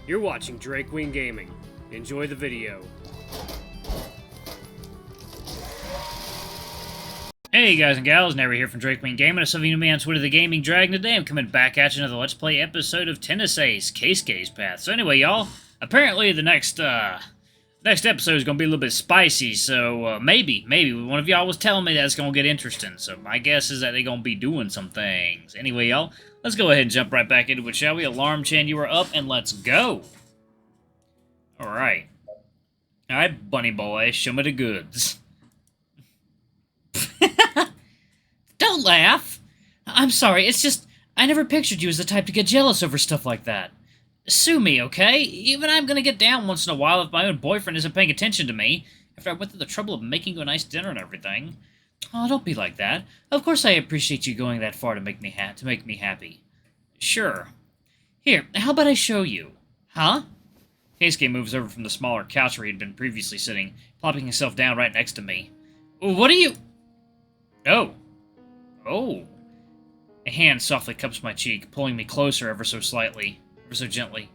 You're watching Drakewing Gaming. Enjoy the video. Hey guys and gals, Never here from Drakewing Gaming. Some of you know me on Twitter, the Gaming Dragon. Today I'm coming back at you another Let's Play episode of Tennis Ace, Keisuke's Path. So anyway, y'all, apparently the next episode is going to be a little bit spicy, so maybe one of y'all was telling me that's going to get interesting, so my guess is that they're going to be doing some things. Anyway, y'all, let's go ahead and jump right back into it, shall we? Alarm Chan, you are up, and let's go! Alright. Alright, bunny boy, show me the goods. Don't laugh! I'm sorry, it's just, I never pictured you as the type to get jealous over stuff like that. Sue me, okay? Even I'm gonna get down once in a while if my own boyfriend isn't paying attention to me, after I went through the trouble of making you a nice dinner and everything. Oh, don't be like that. Of course I appreciate you going that far to make me happy. Sure. Here, how about I show you? Huh? Keisuke moves over from the smaller couch where he had been previously sitting, plopping himself down right next to me. What are you... Oh. Oh. A hand softly cups my cheek, pulling me closer ever so slightly, ever so gently.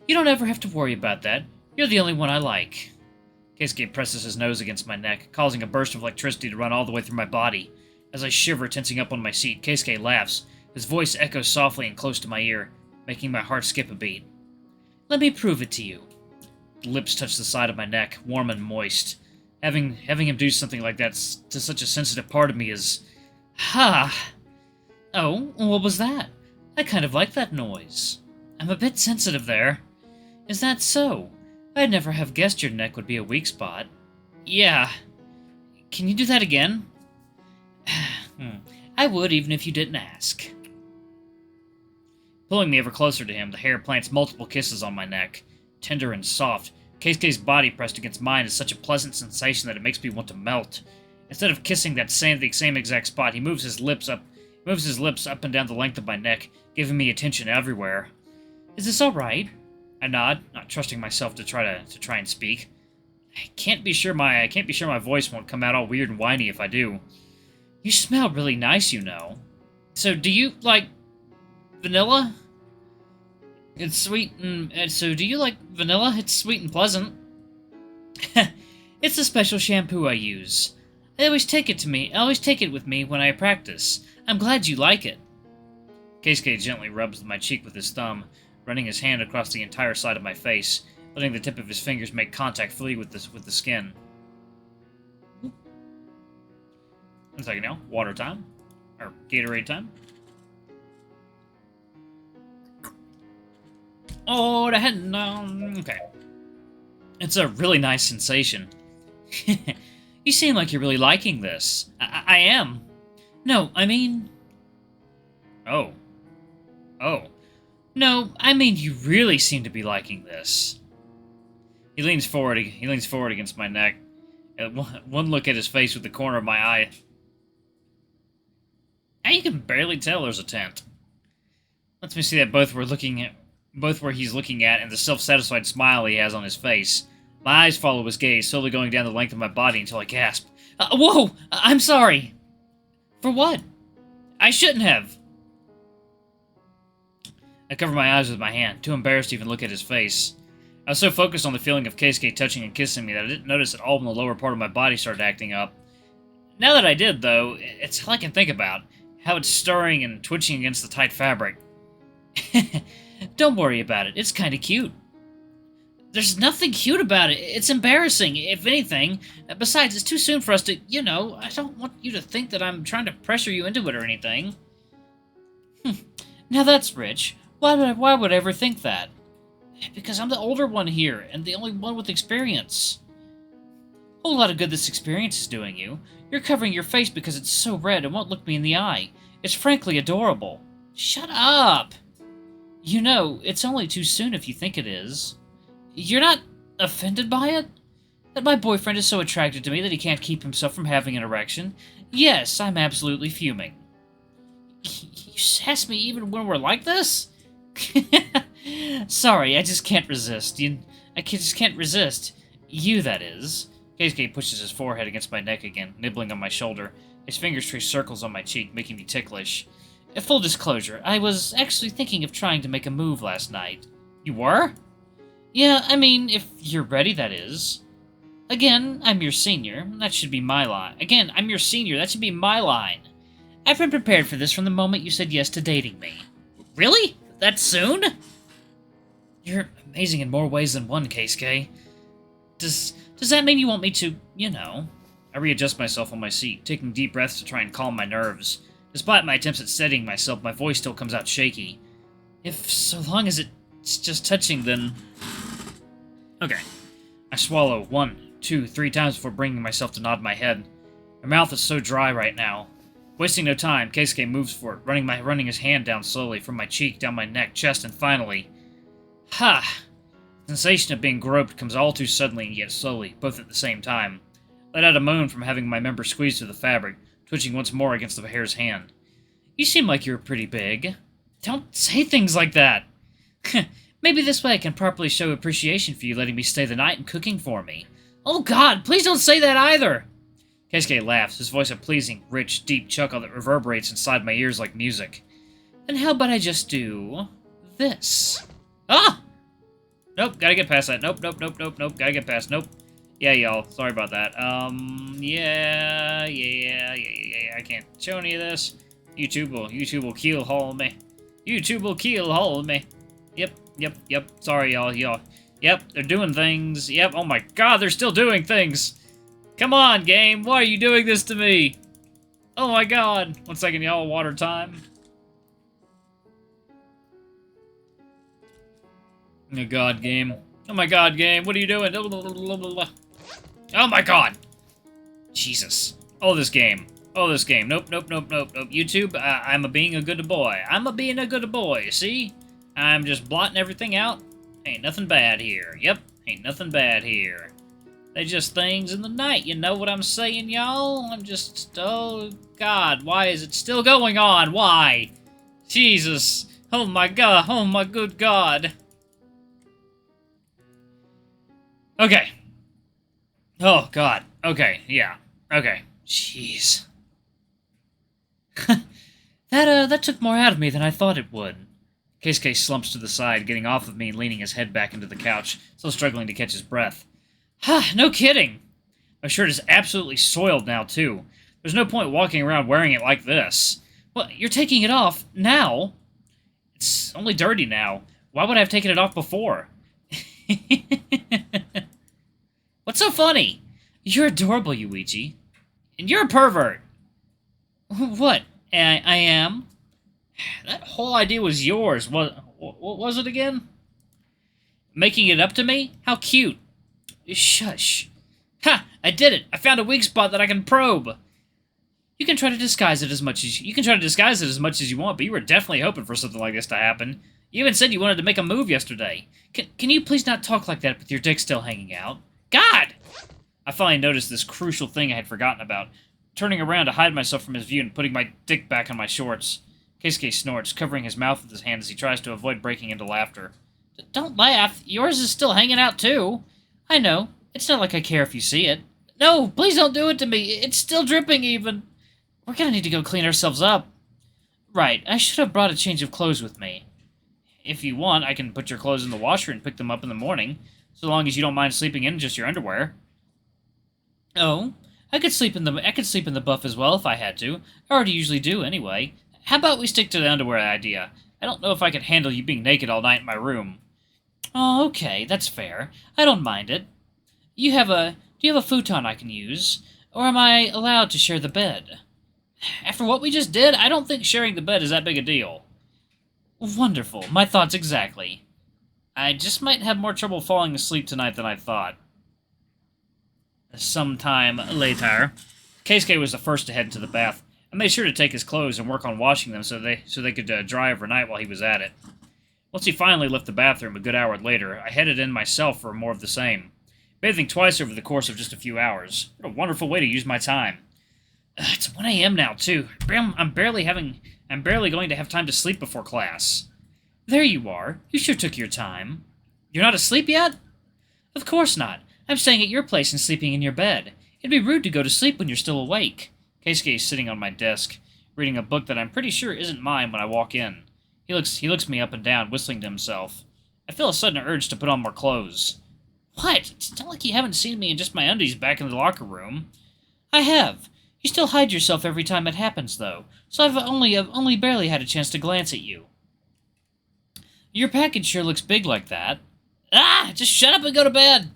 You don't ever have to worry about that. You're the only one I like. Keisuke presses his nose against my neck, causing a burst of electricity to run all the way through my body. As I shiver, tensing up on my seat, Keisuke laughs. His voice echoes softly and close to my ear, making my heart skip a beat. Let me prove it to you. The lips touch the side of my neck, warm and moist. Having him do something like that to such a sensitive part of me is... Ha! Oh, what was that? I kind of like that noise. I'm a bit sensitive there. Is that so? I'd never have guessed your neck would be a weak spot. Yeah. Can you do that again? I would, even if you didn't ask. Pulling me ever closer to him, the hair plants multiple kisses on my neck. Tender and soft, Keisuke's body pressed against mine is such a pleasant sensation that it makes me want to melt. Instead of kissing the same exact spot, he moves his lips up and down the length of my neck, giving me attention everywhere. Is this all right? I nod, not trusting myself to try and speak. I can't be sure my voice won't come out all weird and whiny if I do. You smell really nice, you know. So do you like vanilla? It's sweet and so do you like vanilla? It's sweet and pleasant. It's a special shampoo I use. I always take it with me when I practice. I'm glad you like it. Keisuke gently rubs my cheek with his thumb, running his hand across the entire side of my face, letting the tip of his fingers make contact fully with the skin. 1 second now. Water time. Or Gatorade time. Oh, the head. Okay. It's a really nice sensation. You seem like you're really liking this. I am. No, I mean... Oh. Oh. No, I mean you really seem to be liking this. He leans forward against my neck. One look at his face with the corner of my eye. Now you can barely tell there's a tent. Lets me see that both where he's looking at and the self-satisfied smile he has on his face. My eyes follow his gaze, slowly going down the length of my body until I gasp. Whoa! I'm sorry! For what? I shouldn't have! I cover my eyes with my hand, too embarrassed to even look at his face. I was so focused on the feeling of Keisuke touching and kissing me that I didn't notice that all in the lower part of my body started acting up. Now that I did, though, it's all I can think about. How it's stirring and twitching against the tight fabric. Don't worry about it. It's kind of cute. There's nothing cute about it. It's embarrassing, if anything. Besides, it's too soon for us to, I don't want you to think that I'm trying to pressure you into it or anything. Now that's rich. Why would I ever think that? Because I'm the older one here, and the only one with experience. Whole lot of good this experience is doing you. You're covering your face because it's so red and won't look me in the eye. It's frankly adorable. Shut up! It's only too soon if you think it is. You're not offended by it? That my boyfriend is so attracted to me that he can't keep himself from having an erection? Yes, I'm absolutely fuming. You sass me even when we're like this? Sorry, I just can't resist. Just can't resist. You, that is. Keisuke pushes his forehead against my neck again, nibbling on my shoulder. His fingers trace circles on my cheek, making me ticklish. Full disclosure, I was actually thinking of trying to make a move last night. You were? Yeah, I mean, if you're ready, that is. Again, I'm your senior. That should be my line. Again, I'm your senior. That should be my line. I've been prepared for this from the moment you said yes to dating me. Really? That soon? You're amazing in more ways than one, Keisuke. Does that mean you want me to, you know... I readjust myself on my seat, taking deep breaths to try and calm my nerves. Despite my attempts at steadying myself, my voice still comes out shaky. If so long as it's just touching, then... Okay. I swallow 1, 2, 3 times before bringing myself to nod my head. My mouth is so dry right now. Wasting no time, Keisuke moves for it, running his hand down slowly from my cheek, down my neck, chest, and finally... Ha! The sensation of being groped comes all too suddenly and yet slowly, both at the same time. Let out a moan from having my member squeezed through the fabric, twitching once more against the hare's hand. You seem like you're pretty big. Don't say things like that! Maybe this way I can properly show appreciation for you letting me stay the night and cooking for me. Oh god, please don't say that either! Keisuke laughs, his voice a pleasing, rich, deep chuckle that reverberates inside my ears like music. Then how about I just do... this? Ah! Nope, gotta get past that. Nope, gotta get past. Nope. Yeah, y'all. Sorry about that. Yeah, I can't show any of this. YouTube will keel haul me. YouTube will keel haul me. Yep. Sorry, y'all. Yep, they're doing things. Yep, oh my god, they're still doing things. Come on, game. Why are you doing this to me? Oh my god. 1 second, y'all. Water time. Oh my god, game. Oh my god, game. What are you doing? Oh my god. Jesus. Oh, this game. Nope. YouTube, I'm being a good boy. Being a good boy, see? I'm just blotting everything out. Ain't nothing bad here. Yep, ain't nothing bad here. They're just things in the night, you know what I'm saying, y'all? I'm just... oh, God, why is it still going on? Why? Jesus. Oh my god, oh my good god. Okay. Oh, God. Okay, yeah. Okay. Jeez. That took more out of me than I thought it would. Keisuke slumps to the side, getting off of me and leaning his head back into the couch, still struggling to catch his breath. Ha! No kidding! My shirt is absolutely soiled now, too. There's no point walking around wearing it like this. Well, you're taking it off now? It's only dirty now. Why would I have taken it off before? What's so funny? You're adorable, Yuichi. And you're a pervert. What? I am? That whole idea was yours. What was it again? Making it up to me? How cute. Shush. Ha! I did it! I found a weak spot that I can probe! You can try to disguise it as much as you want, but you were definitely hoping for something like this to happen. You even said you wanted to make a move yesterday. Can you please not talk like that with your dick still hanging out? God! I finally noticed this crucial thing I had forgotten about, turning around to hide myself from his view and putting my dick back on my shorts. Keisuke snorts, covering his mouth with his hand as he tries to avoid breaking into laughter. Don't laugh. Yours is still hanging out, too. I know. It's not like I care if you see it. No, please don't do it to me. It's still dripping, even. We're gonna need to go clean ourselves up. Right, I should have brought a change of clothes with me. If you want, I can put your clothes in the washer and pick them up in the morning, so long as you don't mind sleeping in just your underwear. Oh, I could sleep in the buff as well if I had to. I already usually do, anyway. How about we stick to the underwear idea? I don't know if I could handle you being naked all night in my room. Oh, okay, that's fair. I don't mind it. Do you have a futon I can use? Or am I allowed to share the bed? After what we just did, I don't think sharing the bed is that big a deal. Wonderful. My thoughts exactly. I just might have more trouble falling asleep tonight than I thought. Sometime later, Keisuke was the first to head into the bath. I made sure to take his clothes and work on washing them so they could dry overnight while he was at it. Once he finally left the bathroom a good hour later, I headed in myself for more of the same, bathing twice over the course of just a few hours. What a wonderful way to use my time. It's 1 a.m. now, too. I'm barely going to have time to sleep before class. There you are. You sure took your time. You're not asleep yet? Of course not. I'm staying at your place and sleeping in your bed. It'd be rude to go to sleep when you're still awake. Keisuke is sitting on my desk, reading a book that I'm pretty sure isn't mine when I walk in. He looks me up and down, whistling to himself. I feel a sudden urge to put on more clothes. What? It's not like you haven't seen me in just my undies back in the locker room. I have. You still hide yourself every time it happens, though, so I've only barely had a chance to glance at you. Your package sure looks big like that. Ah! Just shut up and go to bed!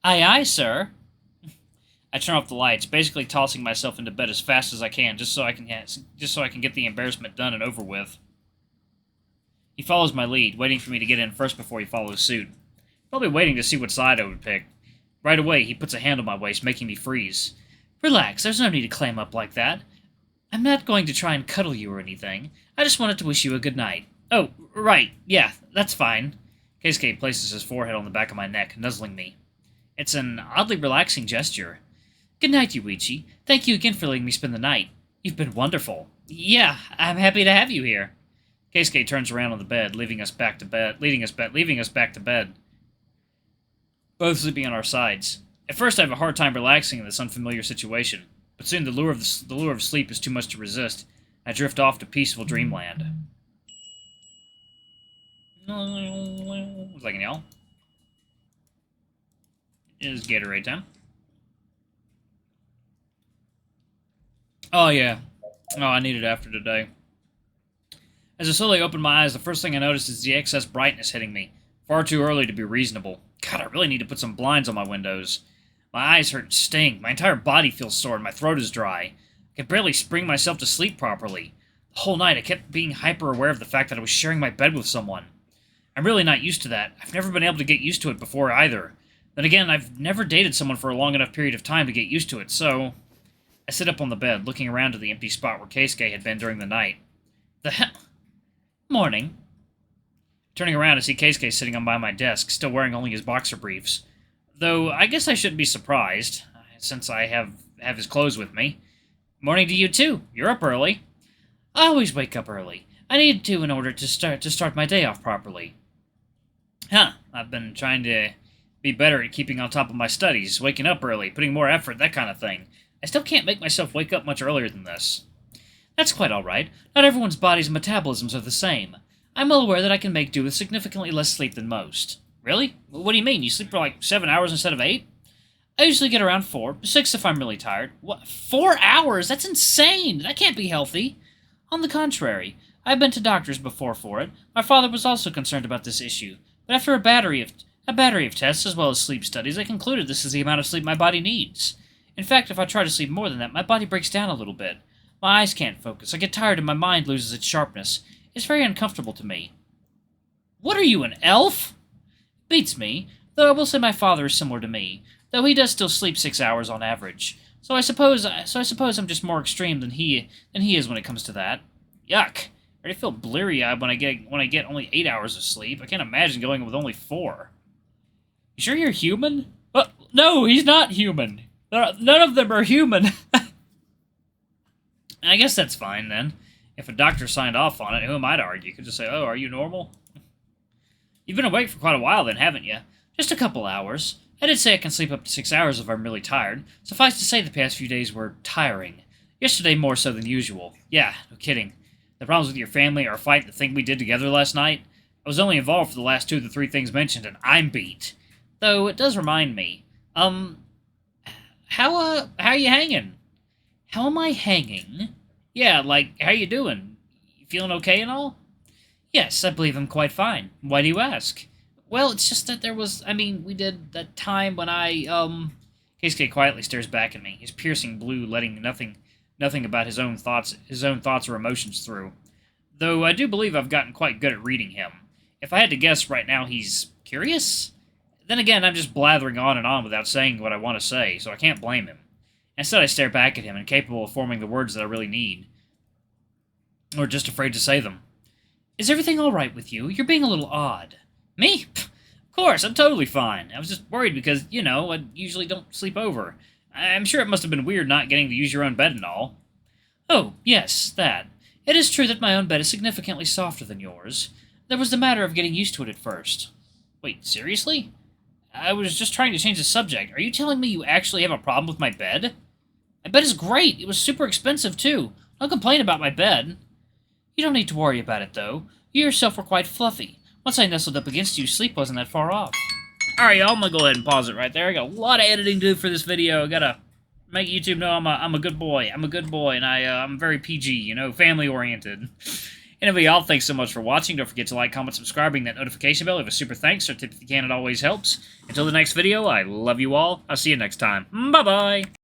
Aye, aye, sir. I turn off the lights, basically tossing myself into bed as fast as I can, just so I can get the embarrassment done and over with. He follows my lead, waiting for me to get in first before he follows suit. Probably waiting to see what side I would pick. Right away, he puts a hand on my waist, making me freeze. Relax, there's no need to clam up like that. I'm not going to try and cuddle you or anything. I just wanted to wish you a good night. Oh, right, yeah, that's fine. Keisuke places his forehead on the back of my neck, nuzzling me. It's an oddly relaxing gesture. Good night, Yuichi. Thank you again for letting me spend the night. You've been wonderful. Yeah, I'm happy to have you here. Keisuke turns around on the bed, leaving us back to bed. Both sleeping on our sides. At first, I have a hard time relaxing in this unfamiliar situation, but soon the lure of sleep is too much to resist. I drift off to peaceful dreamland. One second, y'all. It is Gatorade time. Oh, yeah. Oh, I need it after today. As I slowly open my eyes, the first thing I notice is the excess brightness hitting me. Far too early to be reasonable. God, I really need to put some blinds on my windows. My eyes hurt and sting. My entire body feels sore and my throat is dry. I can barely bring myself to sleep properly. The whole night I kept being hyper-aware of the fact that I was sharing my bed with someone. I'm really not used to that. I've never been able to get used to it before either. Then again, I've never dated someone for a long enough period of time to get used to it, so... I sit up on the bed, looking around to the empty spot where Keisuke had been during the night. The hell? Morning. Turning around, I see Keisuke sitting by my desk, still wearing only his boxer briefs. Though, I guess I shouldn't be surprised, since I have his clothes with me. Morning to you, too. You're up early. I always wake up early. I need to in order to start my day off properly. Huh. I've been trying to be better at keeping on top of my studies, waking up early, putting more effort, that kind of thing. I still can't make myself wake up much earlier than this. That's quite all right. Not everyone's bodies and metabolisms are the same. I'm well aware that I can make do with significantly less sleep than most. Really? What do you mean? You sleep for like 7 hours instead of 8? I usually get around 4, 6 if I'm really tired. What? 4 hours? That's insane! That can't be healthy. On the contrary, I've been to doctors before for it. My father was also concerned about this issue, but after a battery of tests as well as sleep studies, I concluded this is the amount of sleep my body needs. In fact, if I try to sleep more than that, my body breaks down a little bit. My eyes can't focus, I get tired and my mind loses its sharpness. It's very uncomfortable to me. What are you, an elf? Beats me, though I will say my father is similar to me, though he does still sleep 6 hours on average. So I suppose I'm just more extreme than he is when it comes to that. Yuck. I already feel bleary-eyed when I get only 8 hours of sleep. I can't imagine going with only 4. You sure you're human? No, he's not human. None of them are human. I guess that's fine, then. If a doctor signed off on it, who am I to argue? You could just say, oh, are you normal? You've been awake for quite a while, then, haven't you? Just a couple hours. I did say I can sleep up to 6 hours if I'm really tired. Suffice to say, the past few days were tiring. Yesterday more so than usual. Yeah, no kidding. The problems with your family, our fight, the thing we did together last night. I was only involved for the last 2 of the 3 things mentioned, and I'm beat. Though, it does remind me. How are you hanging? How am I hanging? Yeah, like, how you doing? You feeling okay and all? Yes, I believe I'm quite fine. Why do you ask? Well, it's just that we did that time when Keisuke quietly stares back at me, his piercing blue letting nothing about his own thoughts or emotions through. Though I do believe I've gotten quite good at reading him. If I had to guess right now, he's curious? Then again, I'm just blathering on and on without saying what I want to say, so I can't blame him. Instead, I stare back at him, incapable of forming the words that I really need. Or just afraid to say them. Is everything all right with you? You're being a little odd. Me? Pff, of course, I'm totally fine. I was just worried because, I usually don't sleep over. I'm sure it must have been weird not getting to use your own bed and all. Oh, yes, that. It is true that my own bed is significantly softer than yours. There was the matter of getting used to it at first. Wait, seriously? I was just trying to change the subject. Are you telling me you actually have a problem with my bed? My bed is great. It was super expensive, too. Don't complain about my bed. You don't need to worry about it, though. You yourself were quite fluffy. Once I nestled up against you, sleep wasn't that far off. Alright, y'all, I'm gonna go ahead and pause it right there. I got a lot of editing to do for this video. I gotta make YouTube know I'm a good boy. I'm a good boy, and I'm very PG, you know, family-oriented. Anyway, y'all, thanks so much for watching. Don't forget to like, comment, subscribe, ring that notification bell. Leave a super thanks or tip if you can. It always helps. Until the next video, I love you all. I'll see you next time. Bye-bye.